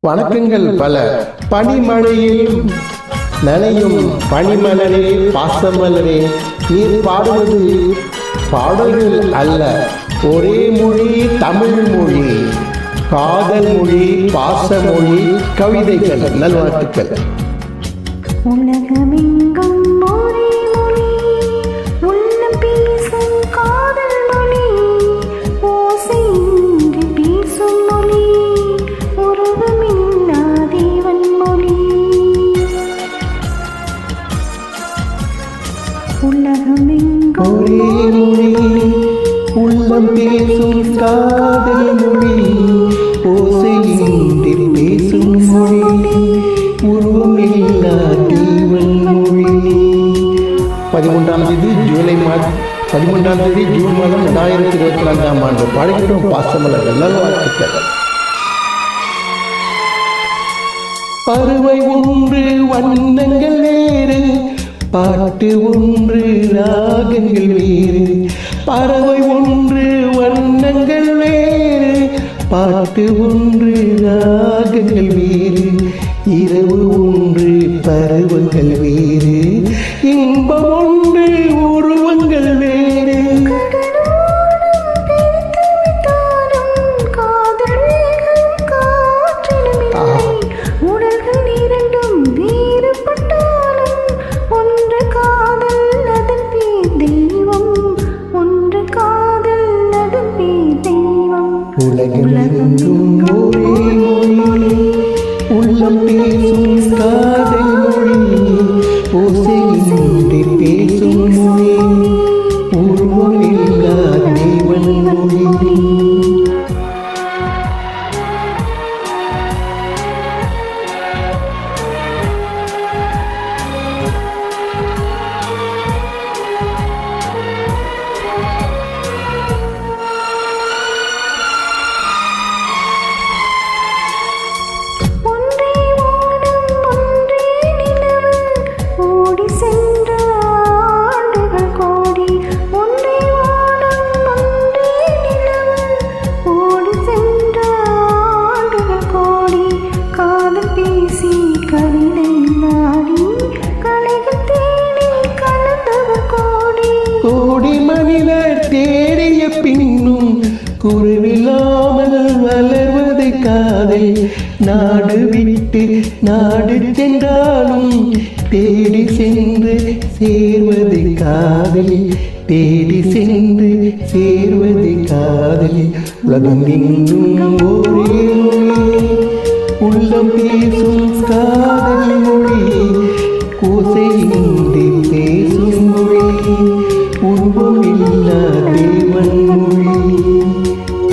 வணக்கங்கள் பல. பனிமழையில் நனையும் பனிமலரே, பாசமலரே, நீர் பாடுவது பாடல்கள் அல்ல, ஒரே மொழி, தமிழ் மொழி, காதல் மொழி, பாசமொழி, கவிதைகள். நல்வாழ்த்துக்கள். உலகமெங்கும் ஒரே மொழி, உள்ளம் பேசும் காதல் மொழி, ஓசையின்றி பேசும் மொழி, உருவமில்லா தேவன் மொழி. உலகமெங்கும் ஒரே மொழி, உள்ளம் பேசும் காதல் மொழி, ஓசையின்றி பேசும் மொழி, உருவமில்லா தேவன் மொழி. 13ஆம் தேதி ஜூன் மாதம் 2024 ஆண்டு. பாடுகின்றோம் பாசமலர்கள். நல்வாழ்த்துக்கள். பறவை ஒன்று, வண்ணங்கள் வேறு, பாட்டு ஒன்று, ராகங்கள் வேறு. பறவை ஒன்று, வண்ணங்கள் வேறு, பாட்டு ஒன்று, ராகங்கள் வேறு. இரவு ஒன்று, பருவங்கள் வேறு, இன்பம் ஒன்று, உருவங்கள் வேறு. உலகமெங்கும் ஒரே மொழி, உள்ளம் பேசும் காதல் மொழி, ஓசையின்றி பேசும் மொழி, உருவமில்லா தேவன் மொழி. கோடி மனிதர் தேடிய பின்னும் குருவில்லாமல் வளர்வதை காதல். நாடு விட்டு நாடு சென்றாலும் தேடி சென்று சேர்வது காதல், தேடி சென்று சேர்வது காதல். உலகம் எங்கும் ஒரே மொழி, உள்ளம் பேசும் காதல் மொழி, ஓசையின்றி பேசும் மொழி, உருவமில்லா தேவன் மொழி.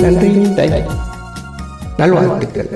நன்றி. நல்வாழ்த்துக்கள்.